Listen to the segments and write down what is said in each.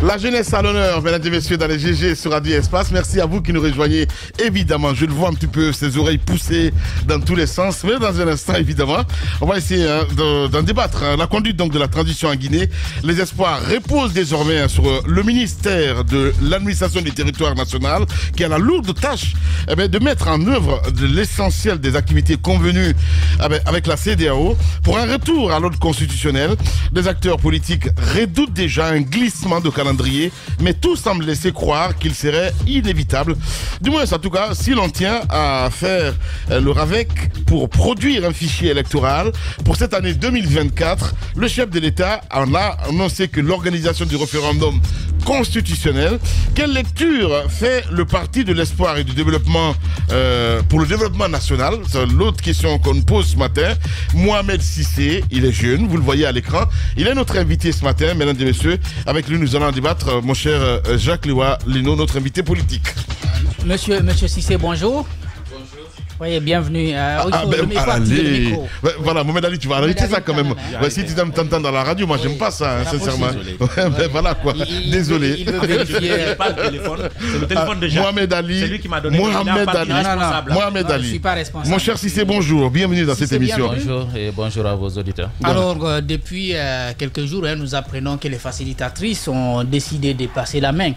La jeunesse à l'honneur, mesdames et messieurs, dans les GG sur Radio Espace. Merci à vous qui nous rejoignez. Évidemment, je le vois un petit peu, ses oreilles poussées dans tous les sens. Mais dans un instant, évidemment, on va essayer d'en débattre. La conduite donc de la transition en Guinée. Les espoirs reposent désormais sur le ministère de l'administration du territoire national qui a la lourde tâche de mettre en œuvre l'essentiel des activités convenues avec la CEDEAO pour un retour à l'ordre constitutionnel. Les acteurs politiques redoutent déjà un glissement de calendrier, mais tout semble laisser croire qu'il serait inévitable. Du moins, en tout cas, si l'on tient à faire le RAVEC pour produire un fichier électoral pour cette année 2024, le chef de l'État en a annoncé que l'organisation du référendum constitutionnel. Quelle lecture fait le Parti de l'espoir et du développement pour le développement national? C'est l'autre question qu'on pose ce matin. Mohamed Cissé, il est jeune, vous le voyez à l'écran. Il est notre invité ce matin, mesdames et messieurs. Avec lui, nous allons en débattre, mon cher Jacques Liwa Lino, notre invité politique. Monsieur Cissé, bonjour. Oui, bienvenue. Allez. Voilà, Mohamed Ali, tu vas arrêter ça quand même. Si tu dois t'entendre dans la radio, moi j'aime pas ça, sincèrement. Voilà quoi. Désolé. Il veut vérifier. Pas le téléphone. C'est le téléphone de Jacques. Mohamed Ali. C'est lui qui m'a donné. Mohamed Ali. Je suis pas responsable. Mon cher Cissé, bonjour. Bienvenue dans cette émission. Bonjour et bonjour à vos auditeurs. Alors, depuis quelques jours, nous apprenons que les facilitatrices ont décidé de passer la main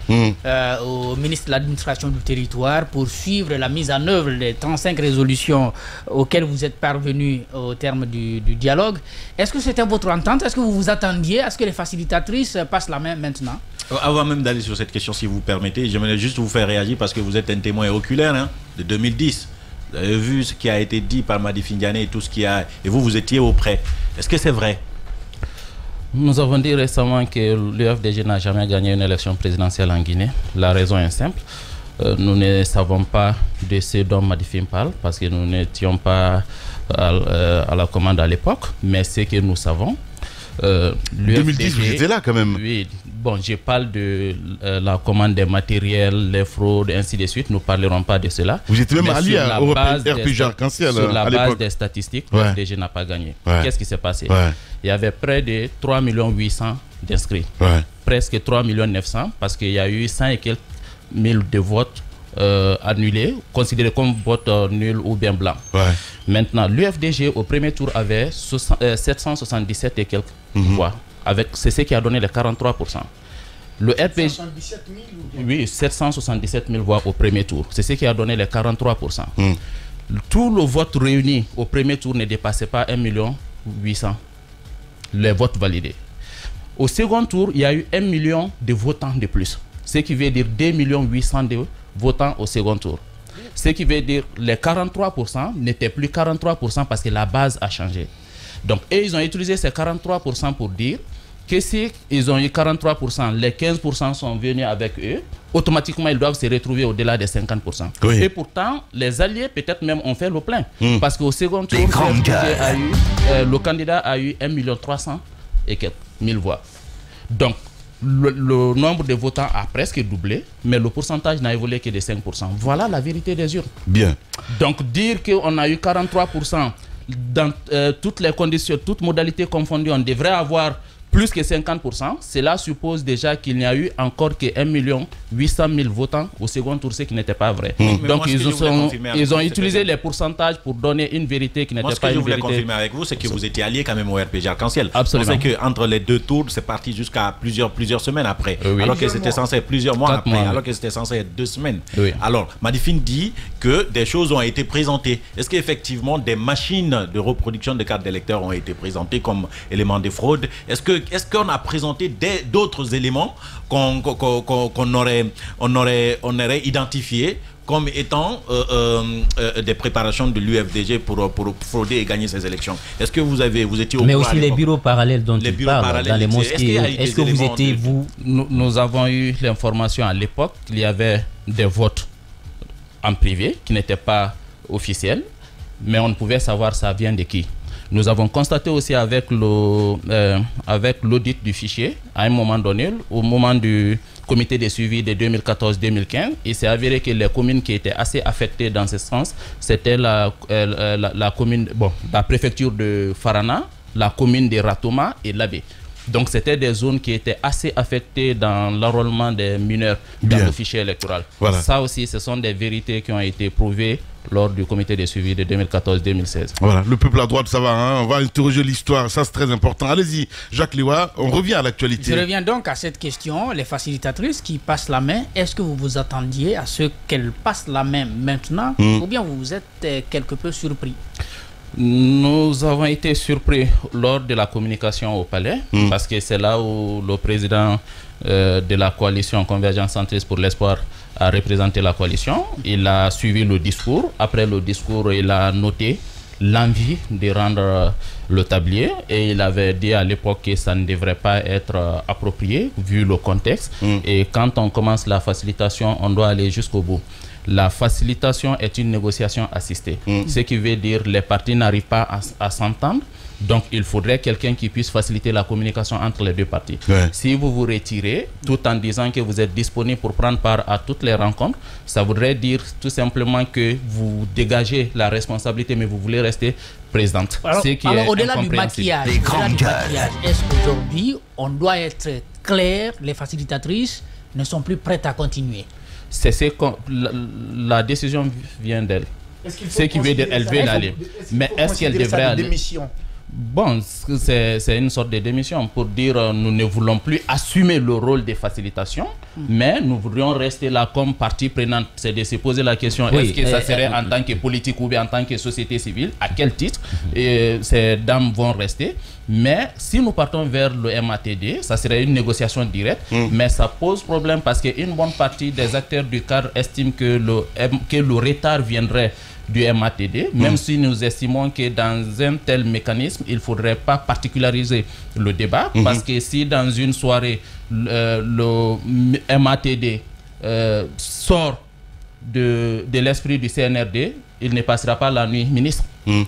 au ministre de l'administration du territoire pour suivre la mise en œuvre des 35 résolutions auxquelles vous êtes parvenus au terme du dialogue. Est-ce que c'était votre entente? Est-ce que vous vous attendiez à ce que les facilitatrices passent la main maintenant? Avant même d'aller sur cette question, si vous permettez, j'aimerais juste vous faire réagir parce que vous êtes un témoin oculaire de 2010. Vous avez vu ce qui a été dit par Madi Findiane et tout ce qui a... Et vous étiez auprès. Est-ce que c'est vrai? Nous avons dit récemment que l'UFDG n'a jamais gagné une élection présidentielle en Guinée. La raison est simple. Nous ne savons pas de ce dont Madifim parle parce que nous n'étions pas à la commande à l'époque, mais ce que nous savons, 2010, vous étiez là quand même. Oui, bon, je parle de la commande des matériels, les fraudes, ainsi de suite. Nous ne parlerons pas de cela. Vous étiez même allié au RPG Arc-en-Ciel sur la à base l'époque. des statistiques, Ouais. le FDG n'a pas gagné. Ouais. Qu'est-ce qui s'est passé? Ouais. Il y avait près de 3 800 000 d'inscrits. Ouais. Presque 3 900 000 parce qu'il y a eu 100 et quelques mille de votes annulés, considérés comme votes nuls ou bien blancs. Ouais. Maintenant, l'UFDG au premier tour avait 777 et quelques voix. C'est ce qui a donné les 43%. Le RPG, 77 000 oui, 777 000 voix au premier tour. C'est ce qui a donné les 43%. Tout le vote réuni au premier tour ne dépassait pas 1 800 000 les votes validés. Au second tour, il y a eu 1 million de votants de plus. Ce qui veut dire 2 800 000 de votants au second tour. Ce qui veut dire les 43% n'étaient plus 43% parce que la base a changé. Donc, ils ont utilisé ces 43% pour dire que si ils ont eu 43%, les 15% sont venus avec eux, automatiquement ils doivent se retrouver au-delà des 50%. Oui. Et pourtant, les alliés peut-être même ont fait le plein. Parce qu'au second tour, le candidat a eu 1 300 000 et quelques mille voix. Donc, le nombre de votants a presque doublé, mais le pourcentage n'a évolué que de 5%. Voilà la vérité des urnes. Bien. Donc, dire qu'on a eu 43% dans toutes les conditions, toutes modalités confondues, on devrait avoir plus que 50%. Cela suppose déjà qu'il n'y a eu encore que 1 800 000 votants au second tour, ce qui n'était pas vrai. Donc, ils ont utilisé les pourcentages pour donner une vérité qui n'était pas une vérité. Ce que je voulais confirmer avec vous, c'est que vous étiez allié quand même au RPG Arc-en-Ciel. Absolument. On sait qu'entre les deux tours, c'est parti jusqu'à plusieurs semaines après. Oui. Alors que c'était censé être plusieurs mois 4 après. mois, Alors que c'était censé être 2 semaines. Oui. Alors, Madifine dit que des choses ont été présentées. Est-ce qu'effectivement des machines de reproduction de cartes d'électeurs ont été présentées comme éléments de fraude? Est-ce qu'on a présenté d'autres éléments qu'on aurait identifiés comme étant des préparations de l'UFDG pour frauder et gagner ces élections? Est-ce que vous étiez au courant? Mais aussi les bureaux parallèles dont les tu bureaux parles, parallèles, dans les mosquées. est-ce que vous étiez, Nous avons eu l'information à l'époque qu'il y avait des votes en privé qui n'étaient pas officiels, mais on ne pouvait savoir ça vient de qui. Nous avons constaté aussi avec l'audit du fichier, à un moment donné, au moment du comité de suivi de 2014-2015, il s'est avéré que les communes qui étaient assez affectées dans ce sens, c'était la préfecture de Farana, la commune de Ratoma et Labé. Donc c'était des zones qui étaient assez affectées dans l'enrôlement des mineurs dans le fichier électoral. Voilà. Ça aussi, ce sont des vérités qui ont été prouvées lors du comité de suivi de 2014-2016. Voilà, le peuple à droite, ça va, hein? On va interroger l'histoire, ça c'est très important. Allez-y, Jacques Liwa, on revient à l'actualité. Je reviens donc à cette question, les facilitatrices qui passent la main, est-ce que vous vous attendiez à ce qu'elles passent la main maintenant ou bien vous êtes quelque peu surpris? Nous avons été surpris lors de la communication au palais parce que c'est là où le président de la coalition Convergence Centriste pour l'Espoir a représenté la coalition. Il a suivi le discours. Après le discours, il a noté l'envie de rendre le tablier et il avait dit à l'époque que ça ne devrait pas être approprié vu le contexte. Et quand on commence la facilitation, on doit aller jusqu'au bout. La facilitation est une négociation assistée, ce qui veut dire que les partis n'arrivent pas à s'entendre. Donc, il faudrait quelqu'un qui puisse faciliter la communication entre les deux parties. Si vous vous retirez, tout en disant que vous êtes disponible pour prendre part à toutes les rencontres, ça voudrait dire tout simplement que vous dégagez la responsabilité, mais vous voulez rester présidente. Alors au-delà du maquillage, est-ce qu'aujourd'hui, on doit être clair, les facilitatrices ne sont plus prêtes à continuer? La décision vient d'elle. Ce qui veut dire qu'elle veut aller. Mais est-ce qu'elle devrait aller? Bon, c'est une sorte de démission pour dire nous ne voulons plus assumer le rôle de facilitation, mais nous voudrions rester là comme partie prenante. C'est de se poser la question, est-ce que ça serait en tant que politique ou bien en tant que société civile, à quel titre ces dames vont rester. Mais si nous partons vers le MATD, ça serait une négociation directe, mais ça pose problème parce qu'une bonne partie des acteurs du cadre estiment que le retard viendrait du MATD, même si nous estimons que dans un tel mécanisme, il ne faudrait pas particulariser le débat, parce que si dans une soirée, le MATD sort de l'esprit du CNRD, il ne passera pas la nuit ministre.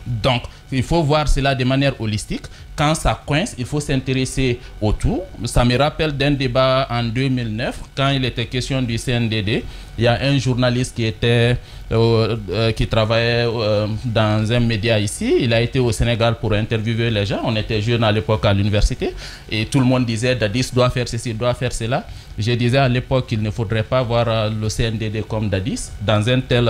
Donc, il faut voir cela de manière holistique. Quand ça coince, il faut s'intéresser au tout. Ça me rappelle d'un débat en 2009, quand il était question du CNDD. Il y a un journaliste qui travaillait dans un média ici. Il a été au Sénégal pour interviewer les gens. On était jeunes à l'époque à l'université. Et tout le monde disait, Dadis doit faire ceci, doit faire cela. Je disais à l'époque qu'il ne faudrait pas voir le CNDD comme Dadis. Dans un tel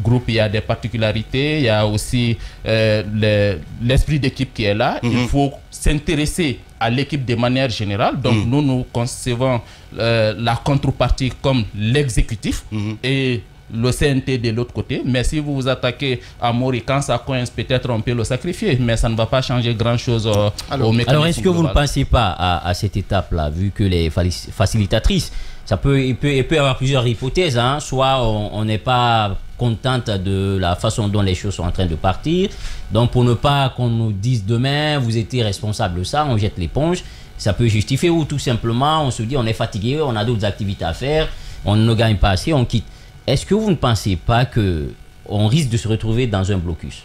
groupe, il y a des particularités. Il y a aussi l'esprit d'équipe qui est là. Il faut s'intéresser à l'équipe de manière générale. Donc nous concevons la contrepartie comme l'exécutif et le CNT de l'autre côté. Mais si vous vous attaquez à Mori, quand ça coince, peut-être on peut le sacrifier, mais ça ne va pas changer grand-chose au mécanisme. Alors est-ce que vous ne pensez pas à cette étape-là, vu que les facilitatrices, il peut y avoir plusieurs hypothèses, hein. Soit on n'est pas contente de la façon dont les choses sont en train de partir, donc pour ne pas qu'on nous dise demain vous étiez responsable de ça, on jette l'éponge. Ça peut justifier, ou tout simplement on se dit on est fatigué, on a d'autres activités à faire, on ne gagne pas assez, on quitte. Est-ce que vous ne pensez pas qu'on risque de se retrouver dans un blocus?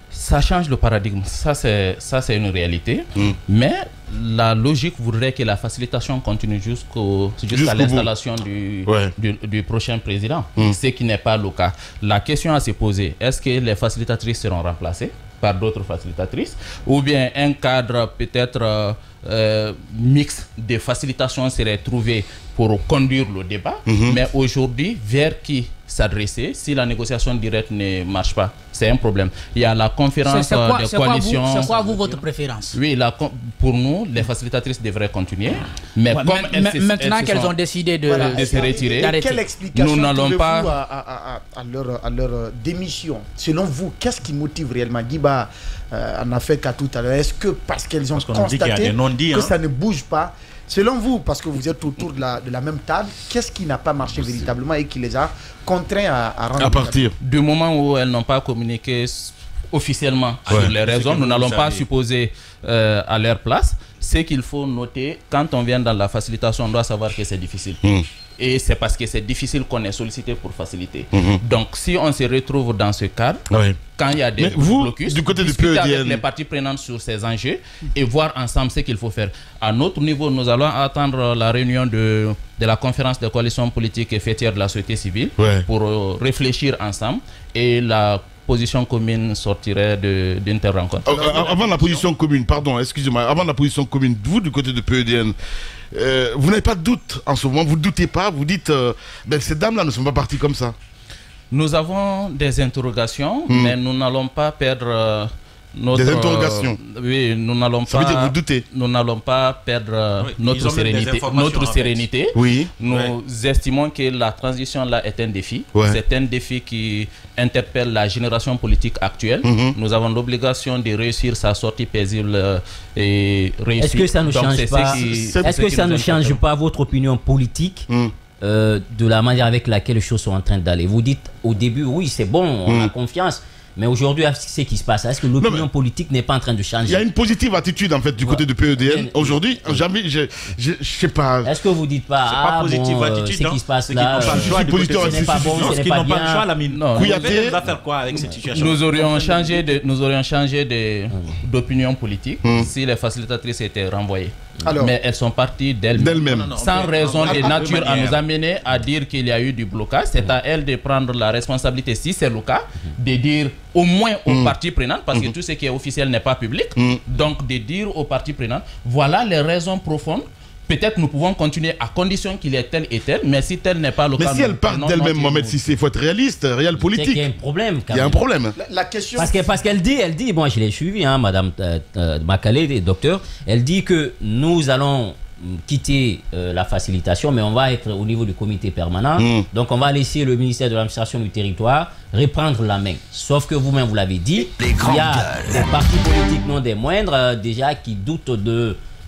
Ça change le paradigme, ça c'est une réalité, mais la logique voudrait que la facilitation continue jusqu'à l'installation du prochain président, ce qui n'est pas le cas. La question à se poser, est-ce que les facilitatrices seront remplacées par d'autres facilitatrices, ou bien un cadre peut-être mix de facilitation serait trouvé pour conduire le débat, mais aujourd'hui, vers qui s'adresser si la négociation directe ne marche pas? C'est un problème. Il y a la conférence de coalition. C'est quoi, vous, votre préférence? Oui, pour nous, les facilitatrices devraient continuer. Mais maintenant qu'elles ont décidé de se retirer, quelle explication nous n'allons pas à leur démission? Selon vous, qu'est-ce qui motive réellement? Guiba en a fait qu'à tout à l'heure. Est-ce que parce qu'elles ont constaté que ça ne bouge pas? Selon vous, parce que vous êtes autour de la même table, qu'est-ce qui n'a pas marché véritablement et qui les a contraints à rendre... À partir du moment où elles n'ont pas communiqué officiellement sur les raisons, nous n'allons pas supposer à leur place. Ce qu'il faut noter, quand on vient dans la facilitation, on doit savoir que c'est difficile. Et c'est parce que c'est difficile qu'on est sollicité pour faciliter. Donc, si on se retrouve dans ce cadre, quand il y a des blocus, du côté discuter avec les parties prenantes sur ces enjeux et voir ensemble ce qu'il faut faire. À notre niveau, nous allons attendre la réunion de la conférence de coalition politique et fêtière de la société civile pour réfléchir ensemble. Et la position commune sortirait d'une telle rencontre? Avant la position commune, pardon, excusez-moi, avant la position commune, vous du côté de PEDN, vous n'avez pas de doute en ce moment, vous ne doutez pas, vous dites, ces dames-là ne sont pas parties comme ça. Nous avons des interrogations, mais nous n'allons pas perdre notre... Des interrogations. Oui, nous n'allons pas... Ça veut dire que vous doutez. Nous n'allons pas perdre notre sérénité. Oui. Nous estimons que la transition là est un défi. Ouais. C'est un défi qui interpelle la génération politique actuelle. Nous avons l'obligation de réussir sa sortie paisible et réussir. Est-ce que ça ne change pas Est-ce que ça ne change pas votre opinion politique de la manière avec laquelle les choses sont en train d'aller? Vous dites au début, oui, c'est bon, on a confiance. Mais aujourd'hui, ce qui se passe, est-ce que l'opinion politique n'est pas en train de changer? Il y a une positive attitude en fait du côté de PEDN. Aujourd'hui, jamais, je sais pas. Est-ce que vous dites pas, positive attitude, ce qui se passe là, ce n'est pas bon, ce n'est pas bien. Choix, la mine. Non, Kouyaté va faire quoi avec cette situation? Nous aurions changé d'opinion politique si les facilitatrices étaient renvoyées. Alors, mais elles sont parties d'elles-mêmes, sans raison de nature à nous amener à dire qu'il y a eu du blocage. C'est à elles de prendre la responsabilité, si c'est le cas, de dire au moins aux parties prenantes, parce que tout ce qui est officiel n'est pas public, donc de dire aux parties prenantes, voilà les raisons profondes. Peut-être nous pouvons continuer à condition qu'il y ait tel et tel, mais si tel n'est pas le cas... Mais si elles partent d'elles-mêmes, Mohamed Sissé, il faut être réaliste, réel politique. Il y a un problème. Il y a un problème. La question... Parce qu'elle dit, bon, je l'ai suivi, hein, Madame Makalé, docteur, elle dit que nous allons quitter la facilitation, mais on va être au niveau du comité permanent. Donc on va laisser le ministère de l'administration du territoire reprendre la main. Sauf que vous-même, vous l'avez dit, il y a des partis politiques non des moindres, déjà, qui doutent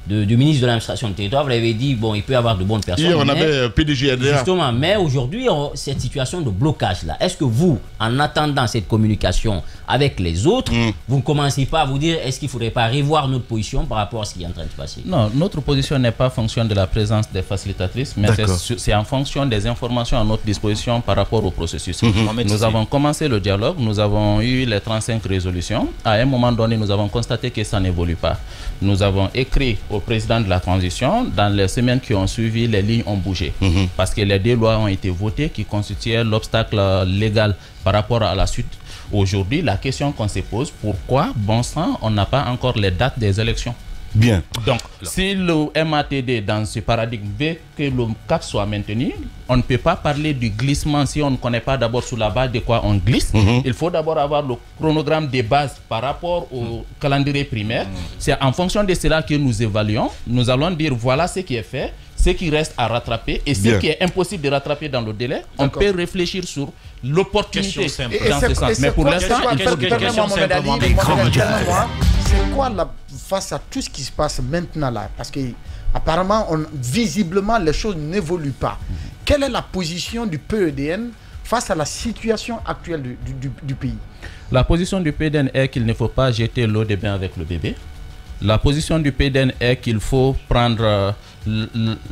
du ministre de l'administration du territoire. Vous l'avez dit, bon, il peut y avoir de bonnes personnes. Hier, on avait PDG ADA. Justement, mais aujourd'hui, cette situation de blocage-là, est-ce que vous, en attendant cette communication avec les autres, vous ne commencez pas à vous dire, est-ce qu'il ne faudrait pas revoir notre position par rapport à ce qui est en train de se passer? Non, notre position n'est pas en fonction de la présence des facilitatrices, mais c'est en fonction des informations à notre disposition par rapport au processus. Nous avons commencé le dialogue, nous avons eu les 35 résolutions. À un moment donné, nous avons constaté que ça n'évolue pas. Nous avons écrit au président de la transition, dans les semaines qui ont suivi, les lignes ont bougé. Parce que les 2 lois ont été votées qui constituaient l'obstacle légal par rapport à la suite. Aujourd'hui, la question qu'on se pose, pourquoi, bon sang, on n'a pas encore les dates des élections? Bien. Donc, si le MATD, dans ce paradigme, veut que le cap soit maintenu, on ne peut pas parler du glissement si on ne connaît pas d'abord sur la base de quoi on glisse. Il faut d'abord avoir le chronogramme de base par rapport au calendrier primaire. C'est en fonction de cela que nous évaluons. Nous allons dire voilà ce qui est fait, ce qui reste à rattraper et ce qui est impossible de rattraper dans le délai. On peut réfléchir sur l'opportunité dans ce sens. Mais pour l'instant, il faut c'est quoi face à tout ce qui se passe maintenant là? Parce que apparemment, visiblement, les choses n'évoluent pas. Quelle est la position du PEDN face à la situation actuelle du pays? La position du PEDN est qu'il ne faut pas jeter l'eau de bain avec le bébé. La position du PEDN est qu'il faut prendre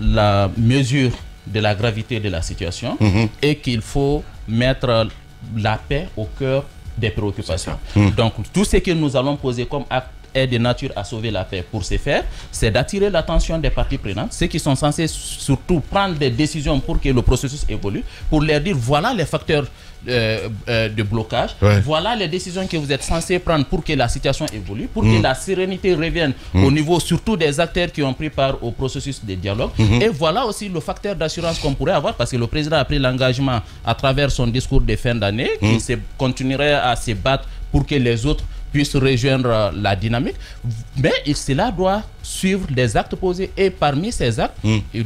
la mesure de la gravité de la situation et qu'il faut mettre la paix au cœur des préoccupations. Donc, tout ce que nous allons poser comme acte est de nature à sauver la paix. Pour ce faire, c'est d'attirer l'attention des parties prenantes, ceux qui sont censés surtout prendre des décisions pour que le processus évolue, pour leur dire voilà les facteurs de blocage, voilà les décisions que vous êtes censés prendre pour que la situation évolue, pour que la sérénité revienne au niveau surtout des acteurs qui ont pris part au processus de dialogue. Et voilà aussi le facteur d'assurance qu'on pourrait avoir, parce que le président a pris l'engagement à travers son discours de fin d'année qu'il continuerait à se battre pour que les autres puissent rejoindre la dynamique. Mais cela doit suivre les actes posés. Et parmi ces actes,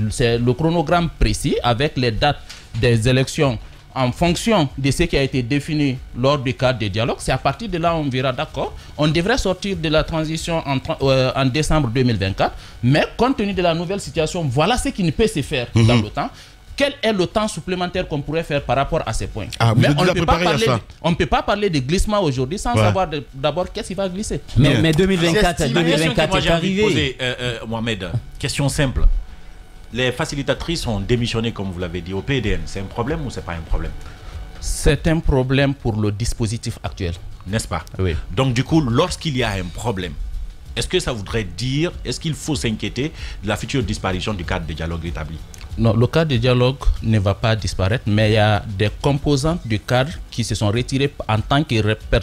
c'est le chronogramme précis avec les dates des élections en fonction de ce qui a été défini lors du cadre des dialogues. C'est à partir de là on verra, d'accord, on devrait sortir de la transition en décembre 2024, mais compte tenu de la nouvelle situation, voilà ce qui ne peut se faire dans le temps. Quel est le temps supplémentaire qu'on pourrait faire par rapport à ces points? Mais on ne peut pas parler de glissement aujourd'hui sans savoir d'abord qu'est-ce qui va glisser. Mais 2024 est arrivé. Mohamed, question simple. Les facilitatrices ont démissionné, comme vous l'avez dit, au PEDN. C'est un problème ou c'est pas un problème? C'est un problème pour le dispositif actuel. N'est-ce pas? Oui. Donc du coup, lorsqu'il y a un problème, est-ce que ça voudrait dire, est-ce qu'il faut s'inquiéter de la future disparition du cadre de dialogue établi? Non, le cadre de dialogue ne va pas disparaître, mais il y a des composantes du cadre qui se sont retirées en tant que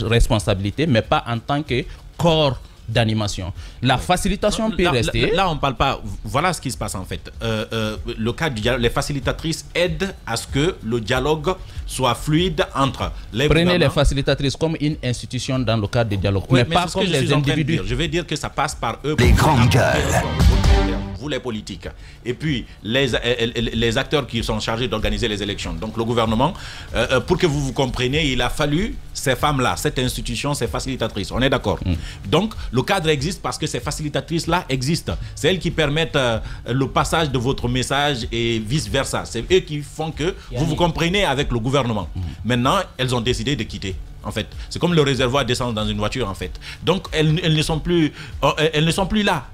responsabilité, mais pas en tant que corps d'animation. La facilitation peut rester. Là, on ne parle pas. Voilà ce qui se passe en fait. Le cadre du dialogue, les facilitatrices aident à ce que le dialogue soit fluide entre les Prenez les facilitatrices comme une institution dans le cadre du dialogue, mais pas comme les individus. Je vais dire que ça passe par eux. Les grandes gueules. Vous les politiques. Et puis les acteurs qui sont chargés d'organiser les élections. Donc le gouvernement, pour que vous vous compreniez, il a fallu ces femmes-là, cette institution, ces facilitatrices. On est d'accord. Donc le cadre existe parce que ces facilitatrices-là existent. C'est elles qui permettent le passage de votre message et vice-versa. C'est eux qui font que vous vous comprenez avec le gouvernement. Maintenant, elles ont décidé de quitter. En fait, c'est comme le réservoir d'essence dans une voiture en fait. Donc elles ne sont plus là.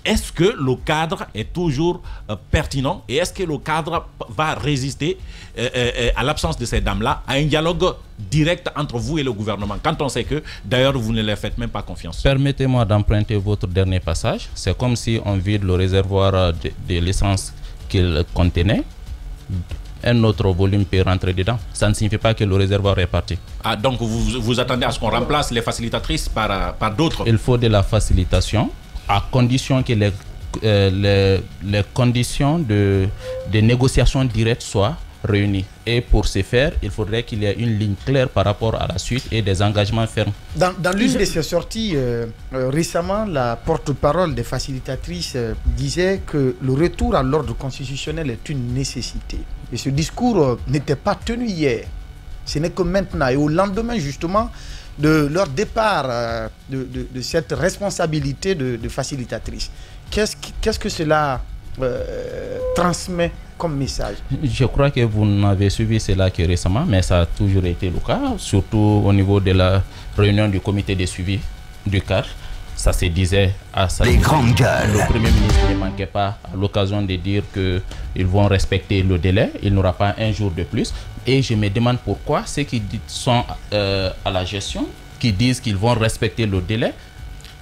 Est-ce que le cadre est toujours pertinent et est-ce que le cadre va résister à l'absence de ces dames-là à un dialogue direct entre vous et le gouvernement quand on sait que d'ailleurs vous ne leur faites même pas confiance? Permettez-moi d'emprunter votre dernier passage. C'est comme si on vide le réservoir de l'essence qu'il contenait. Un autre volume peut rentrer dedans. Ça ne signifie pas que le réservoir est parti. Ah, donc vous attendez à ce qu'on remplace les facilitatrices par d'autres? Il faut de la facilitation, à condition que les conditions de négociation directe soient réunies. Et pour ce faire, il faudrait qu'il y ait une ligne claire par rapport à la suite et des engagements fermes. Dans l'une de ses sorties, récemment, la porte-parole des facilitatrices disait que le retour à l'ordre constitutionnel est une nécessité. Et ce discours n'était pas tenu hier. Ce n'est que maintenant. Et au lendemain, justement, de leur départ de cette responsabilité de facilitatrice. Qu'est-ce que cela transmet comme message? Je crois que vous n'avez suivi cela que récemment, mais ça a toujours été le cas, surtout au niveau de la réunion du comité de suivi du cadre. Ça se disait à sa les grandes gueules. Le Premier ministre ne manquait pas à l'occasion de dire qu'ils vont respecter le délai, il n'aura pas un jour de plus. Et je me demande pourquoi ceux qui sont à la gestion, qui disent qu'ils vont respecter le délai,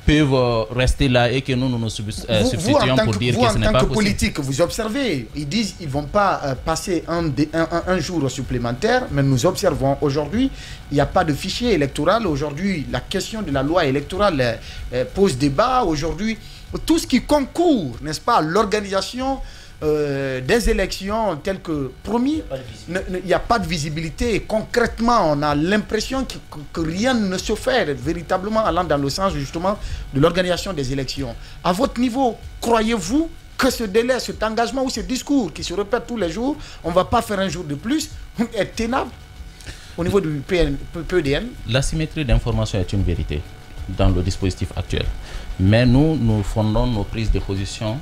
peuvent rester là et que nous nous substituons pour dire que ce n'est pas possible. En tant que politique, vous observez, ils disent qu'ils ne vont pas passer un jour supplémentaire, mais nous observons aujourd'hui, il n'y a pas de fichier électoral. Aujourd'hui, la question de la loi électorale pose débat. Aujourd'hui, tout ce qui concourt, n'est-ce pas, à l'organisation des élections telles que promis, il n'y a pas de visibilité. Et concrètement, on a l'impression que rien ne se fait véritablement allant dans le sens justement de l'organisation des élections. À votre niveau, croyez-vous que ce délai, cet engagement ou ce discours qui se répète tous les jours, on ne va pas faire un jour de plus, est tenable au niveau du PEDN? L'asymétrie d'information est une vérité dans le dispositif actuel. Mais nous fondons nos prises de position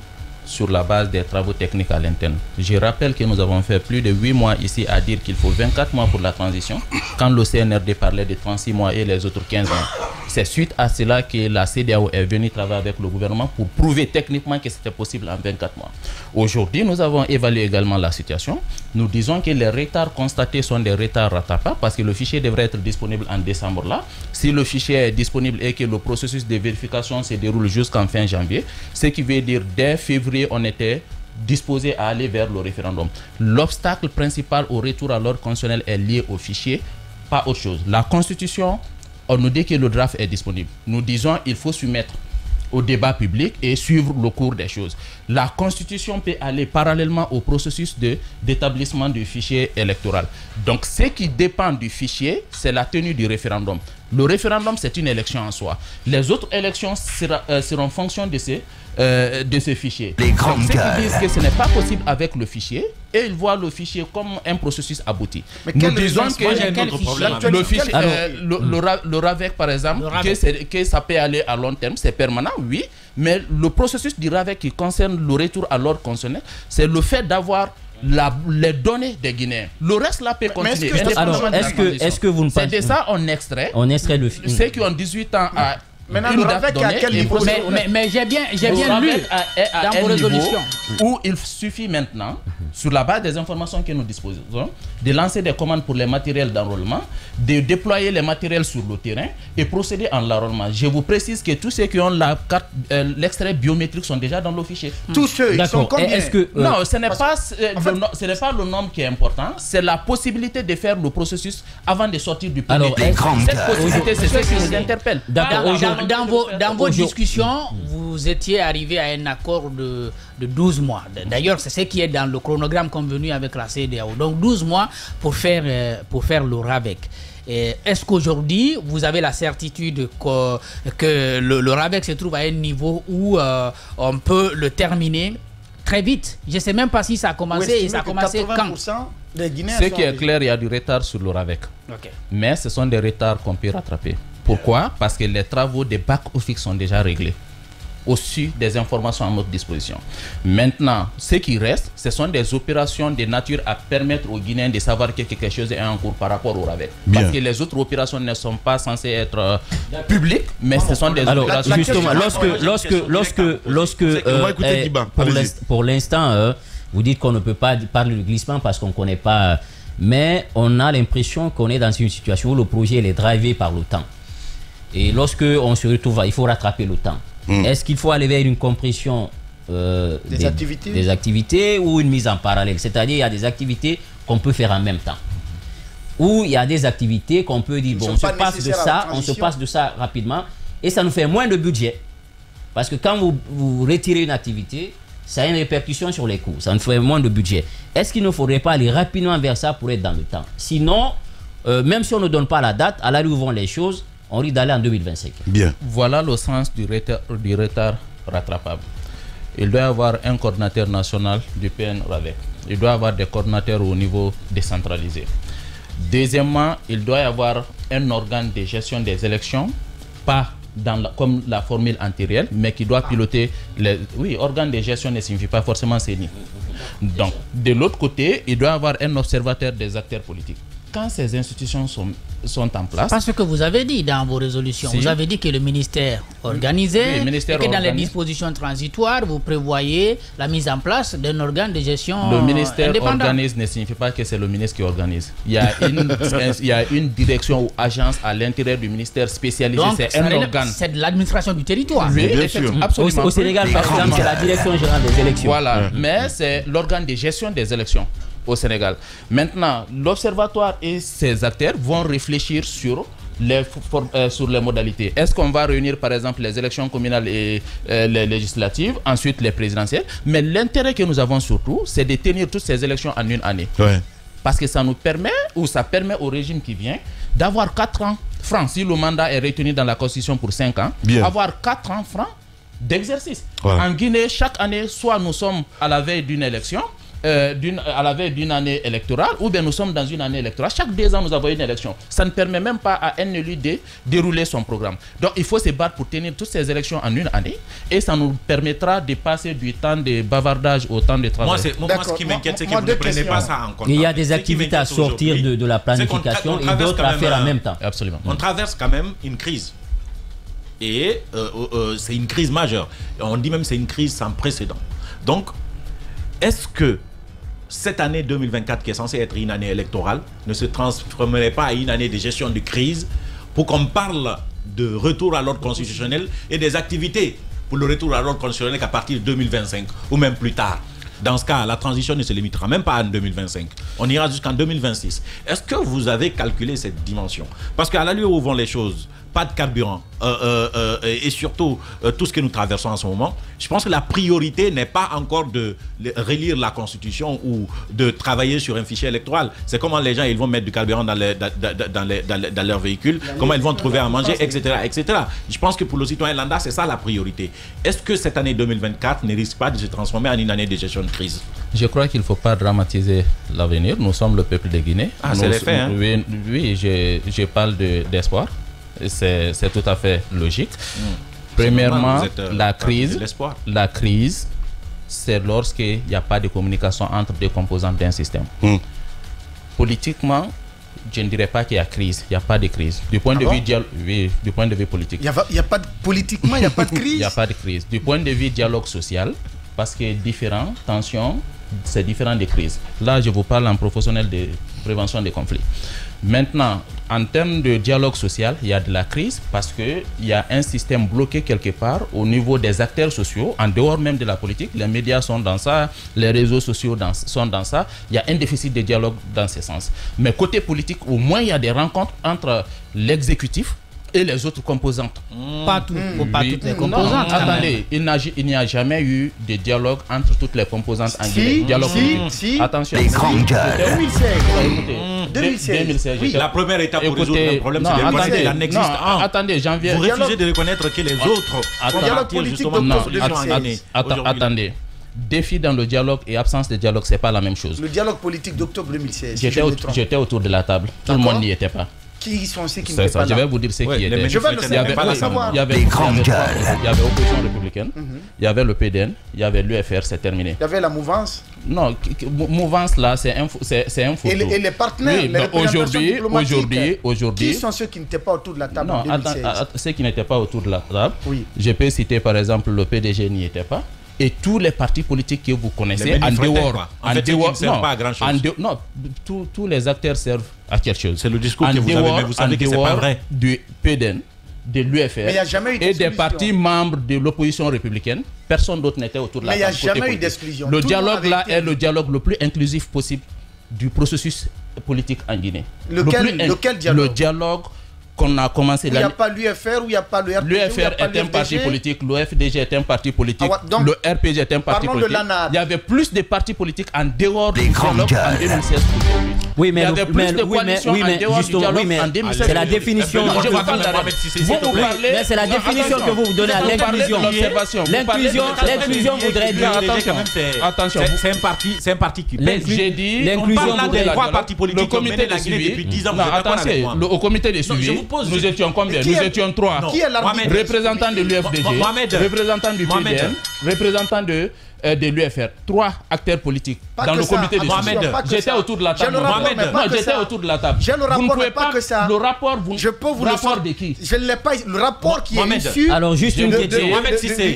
sur la base des travaux techniques à l'interne. Je rappelle que nous avons fait plus de 8 mois ici à dire qu'il faut 24 mois pour la transition, quand le CNRD parlait de 36 mois et les autres 15 ans. C'est suite à cela que la CEDEAO est venue travailler avec le gouvernement pour prouver techniquement que c'était possible en 24 mois. Aujourd'hui, nous avons évalué également la situation. Nous disons que les retards constatés sont des retards ratapables parce que le fichier devrait être disponible en décembre là. Si le fichier est disponible et que le processus de vérification se déroule jusqu'en fin janvier, ce qui veut dire dès février, on était disposé à aller vers le référendum. L'obstacle principal au retour à l'ordre constitutionnel est lié au fichier, pas autre chose. La Constitution, on nous dit que le draft est disponible. Nous disons qu'il faut soumettre au débat public et suivre le cours des choses. La Constitution peut aller parallèlement au processus d'établissement du fichier électoral. Donc, ce qui dépend du fichier, c'est la tenue du référendum. Le référendum, c'est une élection en soi. Les autres élections seront en fonction de ce fichier. Les grandes gueules. Ceux qui disent que ce n'est pas possible avec le fichier, et ils voient le fichier comme un processus abouti. Mais nous disons que le fichier, le RAVEC, par exemple, que ça peut aller à long terme, c'est permanent, oui, mais le processus du RAVEC qui concerne le retour à l'ordre constitutionnel, c'est le fait d'avoir les données des Guinéens. Le reste là peut continuer. Alors, est-ce que vous ne c'est de ça on extrait le ceux qui ont 18 ans Maintenant, le RAVEC à quel niveau? Mais j'ai bien lu dans vos résolutions où il suffit maintenant, sur la base des informations que nous disposons, de lancer des commandes pour les matériels d'enrôlement, de déployer les matériels sur le terrain et procéder en l'enrôlement. Je vous précise que tous ceux qui ont la carte, l'extrait biométrique sont déjà dans le fichier. Tous ceux, ils sont combien? Non, ce n'est pas le nombre qui est important, c'est la possibilité de faire le processus avant de sortir du premier. Cette possibilité, c'est ce qui nous interpelle. Dans vos discussions, vous étiez arrivé à un accord de 12 mois. D'ailleurs, c'est ce qui est dans le chronogramme convenu avec la CEDEAO. Donc 12 mois pour faire le RAVEC. Est-ce qu'aujourd'hui, vous avez la certitude que le RAVEC se trouve à un niveau où on peut le terminer très vite? Je ne sais même pas si ça a commencé et ça a commencé quand. Ce qui est clair, il y a du retard sur le RAVEC. Okay. Mais ce sont des retards qu'on peut rattraper. Pourquoi? Parce que les travaux des back-office sont déjà réglés, au-dessus des informations à notre disposition. Maintenant, ce qui reste, ce sont des opérations de nature à permettre aux Guinéens de savoir que quelque chose est en cours par rapport au RAVEC. Parce que les autres opérations ne sont pas censées être publiques, mais ce sont des opérations... Justement, pour l'instant, vous dites qu'on ne peut pas parler de glissement parce qu'on ne connaît pas... Mais on a l'impression qu'on est dans une situation où le projet est drivé par le temps. Et lorsque on se retrouve, il faut rattraper le temps. Est-ce qu'il faut aller vers une compression des activités ou une mise en parallèle? C'est-à-dire il y a des activités qu'on peut faire en même temps. Ou il y a des activités qu'on peut dire, bon, on se passe de ça rapidement et ça nous fait moins de budget. Parce que quand vous retirez une activité, ça a une répercussion sur les coûts, ça nous fait moins de budget. Est-ce qu'il ne faudrait pas aller rapidement vers ça pour être dans le temps? Sinon, même si on ne donne pas la date, à l'heure où vont les choses, on risque d'aller en 2025. Bien. Voilà le sens du retard rattrapable. Il doit y avoir un coordinateur national du PN-RAVEC. Il doit y avoir des coordinateurs au niveau décentralisé. Deuxièmement, il doit y avoir un organe de gestion des élections, pas comme la formule antérieure, mais qui doit piloter les... Oui, organe de gestion ne signifie pas forcément CENI. Donc, de l'autre côté, il doit y avoir un observateur des acteurs politiques. Quand ces institutions sont en place... Parce que vous avez dit dans vos résolutions, vous avez dit que le ministère organisait, et que dans les dispositions transitoires, vous prévoyez la mise en place d'un organe de gestion Le ministère indépendant. Organise ne signifie pas que c'est le ministre qui organise. Il y a une direction ou agence à l'intérieur du ministère spécialisée. C'est un organe. C'est de l'administration du territoire. Oui, effectivement. Absolument. Au Sénégal, par exemple, c'est la direction générale des élections. Voilà, mais c'est l'organe de gestion des élections au Sénégal. Maintenant, l'observatoire et ses acteurs vont réfléchir sur les modalités. Est-ce qu'on va réunir par exemple les élections communales et les législatives, ensuite les présidentielles? Mais l'intérêt que nous avons surtout, c'est de tenir toutes ces élections en une année. Ouais. Parce que ça nous permet, ou ça permet au régime qui vient, d'avoir 4 ans francs, si le mandat est retenu dans la Constitution pour 5 ans, avoir 4 ans francs d'exercice. Ouais. En Guinée, chaque année, soit nous sommes à la veille d'une élection, à la veille d'une année électorale, ou bien nous sommes dans une année électorale. Chaque 2 ans, nous avons une élection. Ça ne permet même pas à un élu de dérouler son programme. Donc, il faut se battre pour tenir toutes ces élections en une année, et ça nous permettra de passer du temps de bavardage au temps de travail. Moi, ce qui m'inquiète, c'est que vous ne prenez pas ça en compte. Il y a des activités à sortir de la planification et d'autres à faire en même temps. Absolument. On traverse quand même une crise. Et c'est une crise majeure. On dit même que c'est une crise sans précédent. Donc, est-ce que cette année 2024, qui est censée être une année électorale, ne se transformerait pas en une année de gestion de crise pour qu'on parle de retour à l'ordre constitutionnel et des activités pour le retour à l'ordre constitutionnel qu'à partir de 2025 ou même plus tard? Dans ce cas, la transition ne se limitera même pas en 2025. On ira jusqu'en 2026. Est-ce que vous avez calculé cette dimension? Parce qu'à l'allure où vont les choses, pas de carburant et surtout tout ce que nous traversons en ce moment, je pense que la priorité n'est pas encore de relire la Constitution ou de travailler sur un fichier électoral. C'est comment les gens ils vont mettre du carburant dans leur véhicule, comment ils vont trouver à manger, etc., etc. Je pense que pour le citoyen lambda, c'est ça la priorité. Est-ce que cette année 2024 ne risque pas de se transformer en une année de gestion de crise? Je crois qu'il ne faut pas dramatiser l'avenir. Nous sommes le peuple de Guinée. Ah, c'est les faits, hein? Oui, je parle d'espoir. C'est tout à fait logique. Premièrement, la crise, c'est lorsqu'il n'y a pas de communication entre deux composantes d'un système. Politiquement, je ne dirais pas qu'il y a crise. Il n'y a pas de crise. Du point de vue du point de vue politique. Il y a pas de, politiquement, il n'y a pas de crise. Il n'y a pas de crise. Du point de vue dialogue social, parce que différents, tensions, c'est différent des crises. Là, je vous parle en professionnel de prévention des conflits. Maintenant, en termes de dialogue social, il y a de la crise parce qu'il y a un système bloqué quelque part au niveau des acteurs sociaux, en dehors même de la politique. Les médias sont dans ça, les réseaux sociaux sont dans ça. Il y a un déficit de dialogue dans ce sens. Mais côté politique, au moins, il y a des rencontres entre l'exécutif et les autres composantes. Pas toutes les composantes. Non, attendez, il n'y a jamais eu de dialogue entre toutes les composantes en Guinée. Dialogue si. Attention. Les grandes gueules. 2016. Oui. La première étape pour résoudre le problème, c'est de reconnaître qu'il en existe un. Attendez, janvier. Vous refusez de reconnaître que les autres dialogue politique attendez. Défi dans le dialogue et absence de dialogue, c'est pas la même chose. Le dialogue politique d'octobre 2016. J'étais autour de la table. Tout le monde n'y était pas. Qui sont ceux qui n'étaient pas là? Je vais vous dire ce qui était. Je vais le savoir. Il y avait l'opposition républicaine, il y avait le PDN, il y avait l'UFR, c'est terminé. Il y avait la mouvance. Non, mouvance là, c'est un photo. Et les partenaires, aujourd'hui, qui sont ceux qui n'étaient pas autour de la table en 2016? Ceux qui n'étaient pas autour de la table, oui. Je peux citer par exemple le PDG n'y était pas. Et tous les partis politiques que vous connaissez, tous les acteurs servent à quelque chose. C'est le discours que vous avez, mais vous savez que c'est pas vrai. Du PDN, de l'UFR et des partis membres de l'opposition républicaine, personne d'autre n'était autour de la table. Mais il n'y a jamais eu d'exclusion. Le dialogue là est le dialogue le plus inclusif possible du processus politique en Guinée. Lequel dialogue? Le dialogue qu'on a commencé. Il n'y a pas l'UFR ou il n'y a pas le RPG? L'UFR est un parti politique, l'OFDG est un parti politique, le RPG est un parti politique. Il y avait plus de partis politiques en dehors du dialogue en 2016. Oui, mais il y avait plus de coalitions en dehors du dialogue en 2016. C'est la définition. C'est la définition que vous donnez à l'inclusion. L'inclusion voudrait dire. Attention. C'est un parti qui pèse. J'ai dit. L'inclusion voudrait dire. 3 partis politiques qui ont mené la Guinée depuis 10 ans. Au comité de suivi. Nous étions combien? Nous étions 3. Représentants de l'UFDG, représentants du PDN, représentants de l'UFR. 3 acteurs politiques dans le comité de suivi. J'étais autour de la table. J'étais autour de la table. J'ai le rapport, mais pas que ça. Le rapport, je peux vous le rapport de qui? Je ne l'ai pas. Le rapport qui est issu. Alors juste une question.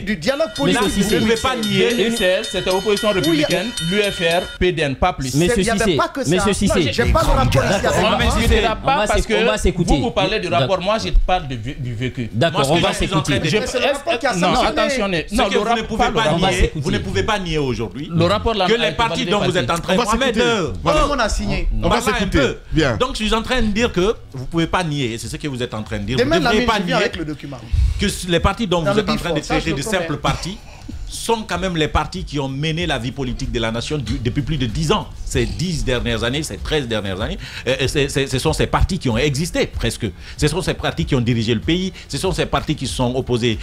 Du dialogue politique. Vous ne pouvez pas nier. 2016, c'était opposition républicaine, l'UFR, PDN, pas plus. Monsieur Cissé. J'ai pas le rapport ici. Parce que vous parlez du rapport. Moi, je parle du vécu. D'accord, on va s'écouter. Non, attention. Non, vous ne pouvez pas nier aujourd'hui que les partis dont vous êtes en train de on a signé. On va s'écouter. Bien. Donc je suis en train de dire que vous ne pouvez pas nier, c'est ce que vous êtes en train de dire. Vous ne devriez pas nier avec le document. Que les partis dont vous êtes en train de traiter de simples partis sont quand même les partis qui ont mené la vie politique de la nation depuis plus de 10 ans. Ces 10 dernières années, ces 13 dernières années, ce sont ces partis qui ont existé presque. Ce sont ces partis qui ont dirigé le pays. Ce sont ces partis qui se sont opposés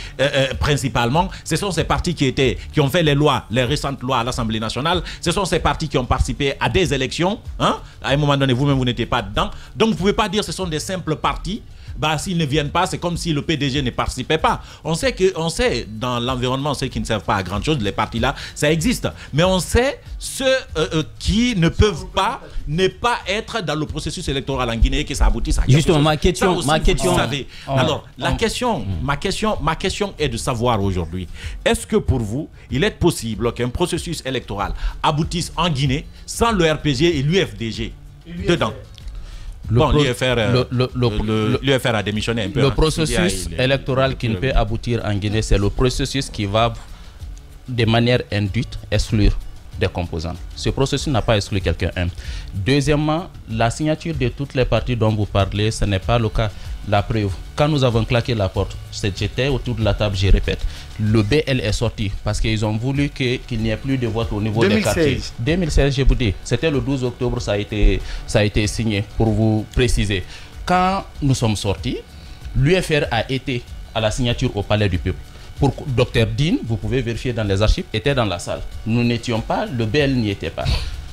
principalement. Ce sont ces partis qui ont fait les lois, les récentes lois à l'Assemblée nationale. Ce sont ces partis qui ont participé à des élections. Hein? À un moment donné, vous-même, vous n'étiez pas dedans. Donc, vous ne pouvez pas dire que ce sont des simples partis. S'ils ne viennent pas, c'est comme si le PDG ne participait pas. On sait dans l'environnement, ceux qui ne servent pas à grand chose, les partis là, ça existe. Mais on sait ceux qui ne peuvent pas ne pas être dans le processus électoral en Guinée et que ça aboutisse à quelque Justement, chose. ma question. Vous savez. Alors, ma question est de savoir aujourd'hui, est-ce que pour vous, il est possible qu'un processus électoral aboutisse en Guinée sans le RPG et l'UFDG dedans? L'UFR a démissionné un peu. Le processus électoral qui ne peut aboutir en Guinée, c'est le processus qui va, de manière induite, exclure des composantes. Ce processus n'a pas exclu quelqu'un. Deuxièmement, la signature de toutes les parties dont vous parlez, ce n'est pas le cas. La preuve, quand nous avons claqué la porte, j'étais autour de la table, je répète, le BL est sorti parce qu'ils ont voulu qu'il n'y ait plus de vote au niveau des quartiers. 2016, je vous dis, c'était le 12 octobre, ça a été signé, pour vous préciser. Quand nous sommes sortis, l'UFR a été à la signature au Palais du Peuple. Pour Dr Dean, vous pouvez vérifier dans les archives, était dans la salle. Nous n'étions pas, le BL n'y était pas.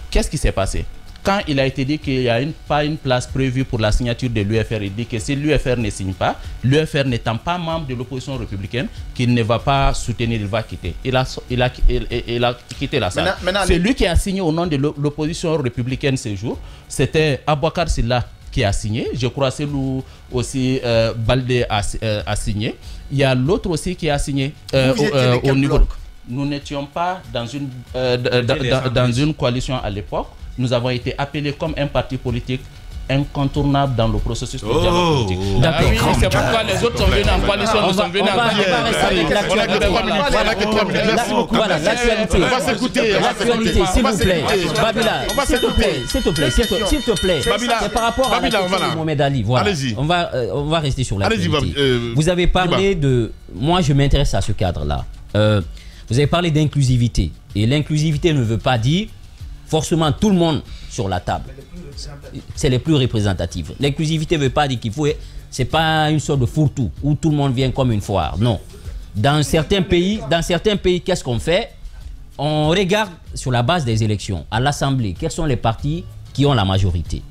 Qu'est-ce qui s'est passé? Quand il a été dit qu'il n'y a pas une place prévue pour la signature de l'UFR, il dit que si l'UFR ne signe pas, l'UFR n'étant pas membre de l'opposition républicaine, qu'il ne va pas soutenir, il va quitter. Il a quitté la salle. C'est lui qui a signé au nom de l'opposition républicaine ce jour. C'était Abouakar Silla qui a signé. Je crois que Selou aussi, Baldé a signé. Il y a l'autre aussi qui a signé au niveau. Nous n'étions pas dans une coalition à l'époque. Nous avons été appelés comme un parti politique incontournable dans le processus de dialogue politique. D'accord. Oui, c'est pourquoi les autres sont venus en coalition, nous sommes venus en coalition. Voilà, l'actualité. On va s'écouter. L'actualité, s'il vous plaît. Babila, s'il te plaît. C'est par rapport à la question de Mohamed Ali. Voilà. On va rester sur l'actualité. Vous avez parlé de... Moi, je m'intéresse à ce cadre-là. Vous avez parlé d'inclusivité. Et l'inclusivité ne veut pas dire forcément tout le monde sur la table. C'est les plus représentatifs. L'inclusivité ne veut pas dire qu'il faut... C'est pas une sorte de fourre-tout où tout le monde vient comme une foire. Non. Dans certains pays, qu'est-ce qu'on fait? On regarde sur la base des élections à l'Assemblée, quels sont les partis qui ont la majorité.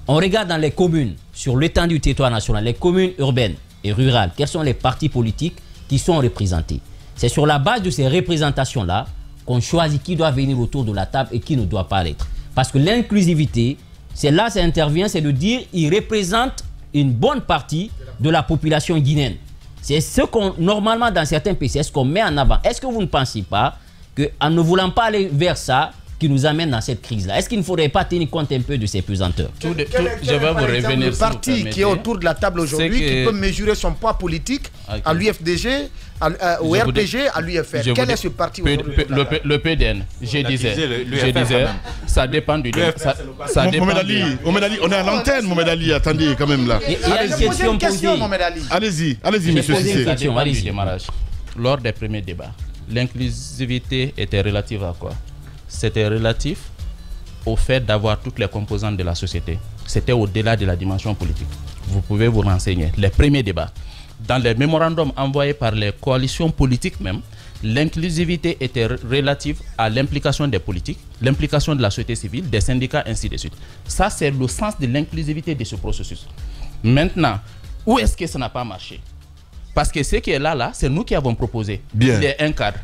On regarde dans les communes, sur l'étendue du territoire national, les communes urbaines et rurales, quels sont les partis politiques qui sont représentés. C'est sur la base de ces représentations-là qu'on choisit qui doit venir autour de la table et qui ne doit pas l'être. Parce que l'inclusivité, c'est là ça intervient, c'est de dire qu'il représente une bonne partie de la population guinéenne. C'est ce qu'on, normalement dans certains pays, c'est ce qu'on met en avant. Est-ce que vous ne pensez pas qu'en ne voulant pas aller vers ça, qui nous amène dans cette crise-là? Est-ce qu'il ne faudrait pas tenir compte un peu de ces pesanteurs? Je vais vous revenir. Le parti qui est autour de la table aujourd'hui, qui peut mesurer son poids politique à l'UFDG, au RPG, à l'UFR. Quel est ce parti aujourd'hui? Le PDN, je disais, ça dépend du... Mohamed Ali, on est à l'antenne, Mohamed Ali, attendez quand même là. Il y a une question, Mohamed Ali. Allez-y, monsieur Cissé. Ça dépend du démarrage. Lors des premiers débats, l'inclusivité était relative à quoi? C'était relatif au fait d'avoir toutes les composantes de la société. C'était au-delà de la dimension politique. Vous pouvez vous renseigner. Les premiers débats, dans les mémorandums envoyés par les coalitions politiques même, l'inclusivité était relative à l'implication des politiques, l'implication de la société civile, des syndicats, ainsi de suite. Ça, c'est le sens de l'inclusivité de ce processus. Maintenant, où est-ce que ça n'a pas marché? Parce que ce qui est là, c'est nous qui avons proposé. Bien. Un cadre.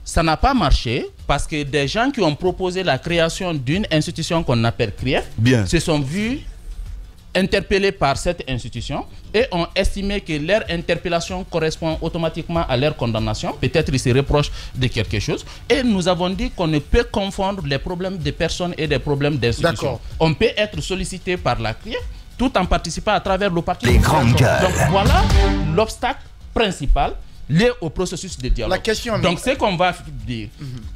Ça n'a pas marché parce que des gens qui ont proposé la création d'une institution qu'on appelle CRIEF se sont vus interpellés par cette institution et ont estimé que leur interpellation correspond automatiquement à leur condamnation. Peut-être ils se reprochent de quelque chose. Et nous avons dit qu'on ne peut confondre les problèmes des personnes et des problèmes d'institutions. On peut être sollicité par la CRIEF tout en participant à travers le parti. Donc voilà l'obstacle principal lié au processus de dialogue. Donc ce qu'on va dire,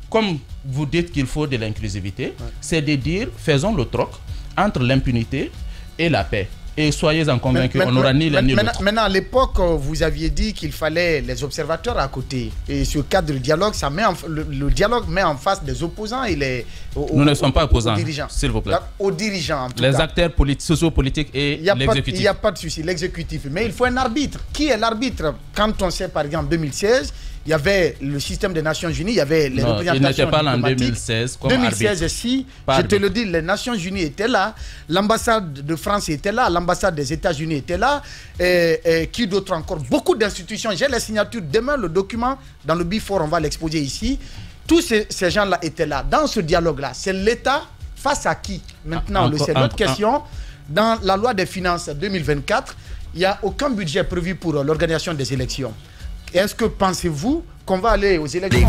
comme vous dites qu'il faut de l'inclusivité, c'est de dire faisons le troc entre l'impunité et la paix. Et soyez-en convaincus, on n'aura ni l'un ni l'autre. Maintenant, à l'époque, vous aviez dit qu'il fallait les observateurs à côté. Et ce cadre de dialogue, ça met le dialogue met en face des opposants et les... Nous ne sommes pas opposants, s'il vous plaît. Aux dirigeants, en tout cas. Les acteurs sociopolitiques et l'exécutif. Il n'y a pas de souci, l'exécutif. Mais il faut un arbitre. Qui est l'arbitre? Quand on sait, par exemple, en 2016... il y avait le système des Nations Unies, il y avait les représentations diplomatiques. Il n'était pas en 2016 comme 2016, arbitre. Si, je te le dis, les Nations Unies étaient là, l'ambassade de France était là, l'ambassade des États-Unis était là, et qui d'autre encore? Beaucoup d'institutions. J'ai les signatures. Demain, le document, dans le Bifor, on va l'exposer ici. Tous ces gens-là étaient là. Dans ce dialogue-là, c'est l'État face à qui? Maintenant, c'est l'autre question. Dans la loi des finances 2024, il n'y a aucun budget prévu pour l'organisation des élections. Est-ce que pensez-vous qu'on va aller aux élections?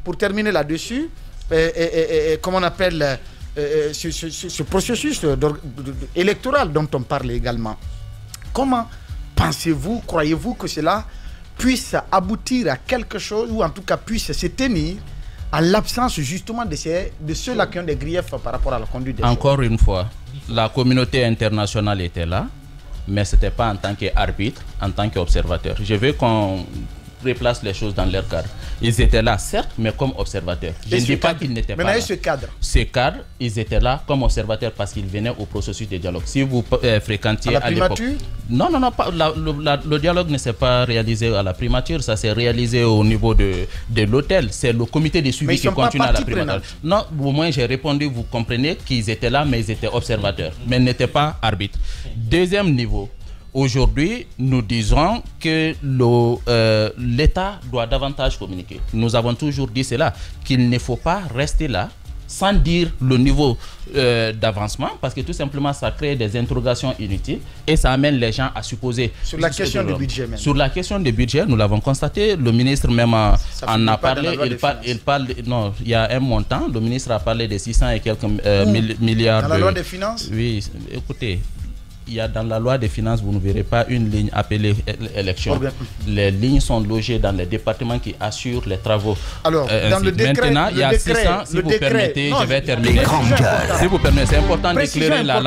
Pour terminer là-dessus, comment on appelle ce processus électoral dont on parle également, comment pensez-vous, croyez-vous que cela puisse aboutir à quelque chose, ou en tout cas puisse se tenir à l'absence justement de ceux-là qui ont des griefs par rapport à la conduite des Encore une fois, la communauté internationale était là, mais ce n'était pas en tant qu'arbitre, en tant qu'observateur. Je veux qu'on replace les choses dans leur cadre. Ils étaient là, certes, mais comme observateurs. Je ne dis pas qu'ils n'étaient pas là. Ce cadre. Ces cadres, ils étaient là comme observateurs parce qu'ils venaient au processus de dialogue. Si vous fréquentiez à l'époque... Non, pas, le dialogue ne s'est pas réalisé à la primature, ça s'est réalisé au niveau de l'hôtel. C'est le comité de suivi qui continue à la primature. Non, au moins j'ai répondu, vous comprenez qu'ils étaient là, mais ils étaient observateurs, mais n'étaient pas arbitres. Deuxième niveau. Aujourd'hui, nous disons que l'État doit davantage communiquer. Nous avons toujours dit cela, qu'il ne faut pas rester là sans dire le niveau d'avancement, parce que tout simplement ça crée des interrogations inutiles et ça amène les gens à supposer. Sur la question du budget même. Sur la question du budget, nous l'avons constaté, le ministre même en a parlé, il parle, non, il y a un montant, le ministre a parlé de 600 et quelques milliards. Dans la loi des finances? Oui, écoutez. Il y a dans la loi des finances, vous ne verrez pas une ligne appelée élection. Les lignes sont logées dans les départements qui assurent les travaux. Alors, dans le décret, maintenant, il y a 600, si vous permettez, je vais terminer. Si vous permettez, c'est important d'éclairer la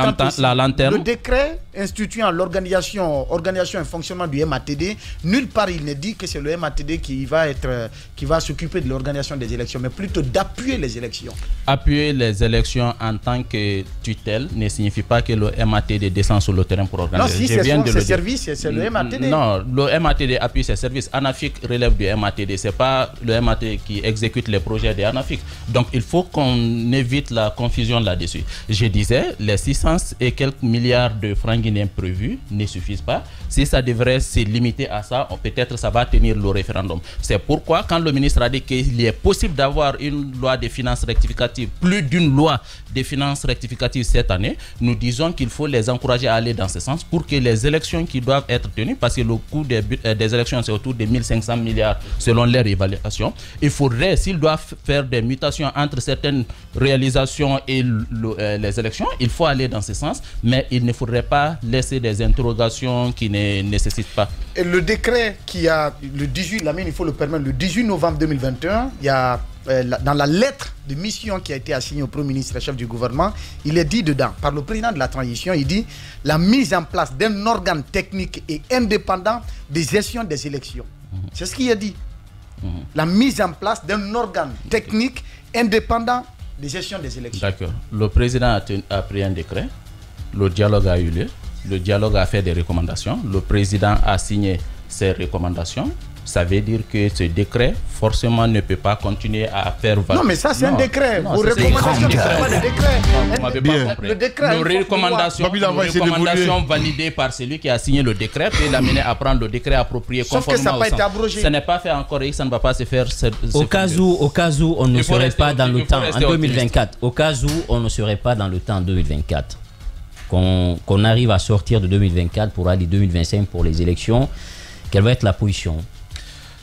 lanterne. Le décret instituant l'organisation et fonctionnement du MATD, nulle part il n'est dit que c'est le MATD qui va s'occuper de l'organisation des élections, mais plutôt d'appuyer les élections. Appuyer les élections en tant que tutelle ne signifie pas que le MATD descend sur le terrain pour organiser. Non, si c'est ses services, c'est le MATD. Non, le MATD appuie ses services. ANAFIC relève du MATD. Ce n'est pas le MATD qui exécute les projets de ANAFIC. Donc, il faut qu'on évite la confusion là-dessus. Je disais, les 600 et quelques milliards de francs guinéens prévus ne suffisent pas. Si ça devrait se limiter à ça, peut-être ça va tenir le référendum. C'est pourquoi, quand le ministre a dit qu'il est possible d'avoir une loi de finances rectificative, plus d'une loi de finances rectificatives cette année, nous disons qu'il faut les encourager à aller dans ce sens pour que les élections qui doivent être tenues, parce que le coût des élections c'est autour de 1500 milliards selon leur évaluation, il faudrait, s'ils doivent faire des mutations entre certaines réalisations et les élections, il faut aller dans ce sens, mais il ne faudrait pas laisser des interrogations qui ne nécessitent pas. Et le décret qui a le 18, il faut le permettre, le 18 novembre 2021, il y a dans la lettre de mission qui a été assignée au Premier ministre et chef du gouvernement, il est dit dedans, par le président de la transition, il dit la mise en place d'un organe technique et indépendant de gestion des élections. C'est ce qu'il a dit. La mise en place d'un organe technique indépendant de gestion des élections. D'accord. Le président a pris un décret, le dialogue a eu lieu, le dialogue a fait des recommandations, le président a signé ces recommandations. Ça veut dire que ce décret, forcément, ne peut pas continuer à faire valoir. Non, mais ça, c'est un décret. Vos recommandations ne sont pas des décrets. Vous m'avez pas compris. Le décret, nos recommandations validées par celui qui a signé le décret, puis l'amener à prendre le décret approprié conformément. Sauf que ça n'a pas été abrogé. Ce n'est pas fait encore et ça ne va pas se faire. Au cas où on ne serait pas dans le temps en 2024. Au cas où on ne serait pas dans le temps en 2024. Qu'on arrive à sortir de 2024 pour aller 2025 pour les élections, quelle va être la position?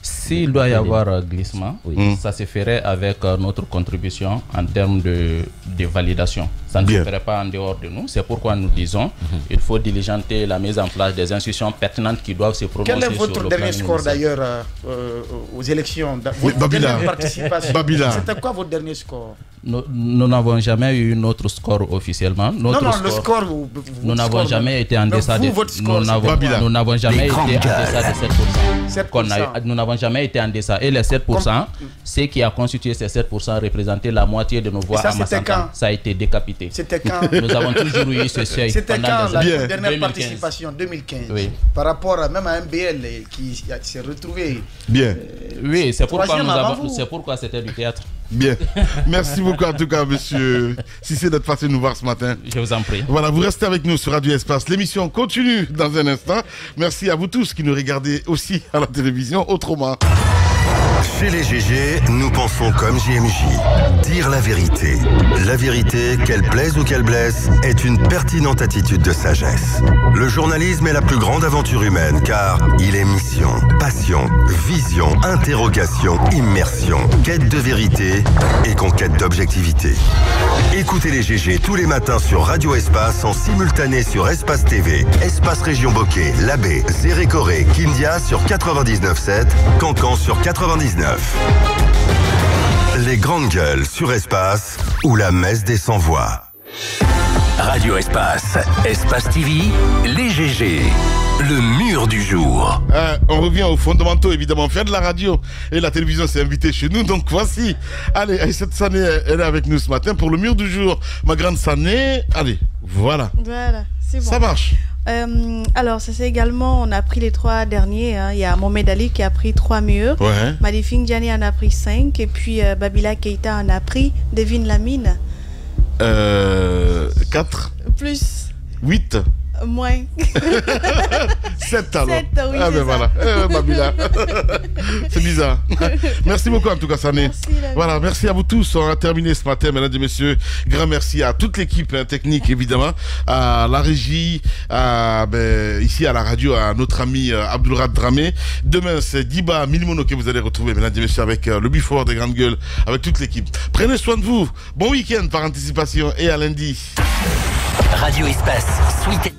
S'il doit y avoir glissement, ça se ferait avec notre contribution en termes de validation. Ça ne se ferait pas en dehors de nous. C'est pourquoi nous disons qu'il faut diligenter la mise en place des institutions pertinentes qui doivent se prononcer. Quel est votre dernier score d'ailleurs aux élections? Votre dernière participation? C'était quoi votre dernier score? Nous n'avons jamais eu notre score officiellement. Le score. Nous n'avons jamais été en deçà de 7%. Nous n'avons jamais été en deçà de 7%. Nous n'avons jamais été en deçà. Et les 7%, ce qui a constitué ces 7% représentait la moitié de nos voix à Massanta. Ça a été décapité. C'était quand? Nous avons toujours eu ce seuil. C'était quand la dernière participation? 2015. Oui. Par rapport même à MBL qui s'est retrouvé. Bien. Oui, c'est pourquoi c'était du théâtre. Bien. Merci beaucoup en tout cas, monsieur Cissé, d'être passé nous voir ce matin. Je vous en prie. Voilà, vous restez avec nous sur Radio Espace. L'émission continue dans un instant. Merci à vous tous qui nous regardez aussi à la télévision autrement. Chez les GG, nous pensons comme JMJ. Dire la vérité. La vérité, qu'elle plaise ou qu'elle blesse, est une pertinente attitude de sagesse. Le journalisme est la plus grande aventure humaine car il est mission, passion, vision, interrogation, immersion, quête de vérité et conquête d'objectivité. Écoutez les GG tous les matins sur Radio Espace en simultané sur Espace TV, Espace Région Bokeh, Labé, Zérékoré, Kindia sur 99.7, Cancan sur 99. Les grandes gueules sur Espace ou la messe des sans-voix. Radio Espace, Espace TV, les GG, le mur du jour. On revient aux fondamentaux, évidemment. Faire de la radio et la télévision, c'est invité chez nous. Donc voici, allez, Aïssata Sané, elle est avec nous ce matin pour le mur du jour. Ma grande Sané, allez, voilà. Voilà, c'est bon. Ça marche. Alors, ça c'est également, on a pris les 3 derniers. Il y a Mohamed Ali qui a pris 3 murs. Ouais. Madifing Diani en a pris 5. Et puis Babila Keïta en a pris. Devine Lamine. 4. Plus. 8. Moins. 5. 7 alors. 7, oui, ah ben voilà. Babila. C'est bizarre. Merci beaucoup en tout cas, Sané. Voilà, merci à vous tous. On a terminé ce matin, mesdames et messieurs. Grand merci à toute l'équipe technique, évidemment, à la régie, ici à la radio, à notre ami Abdulrad Dramé. Demain, c'est Diba Milmono que vous allez retrouver, mesdames et messieurs, avec le Bifort des Grandes Gueules, avec toute l'équipe. Prenez soin de vous. Bon week-end par anticipation et à lundi. Radio Espace, Suite.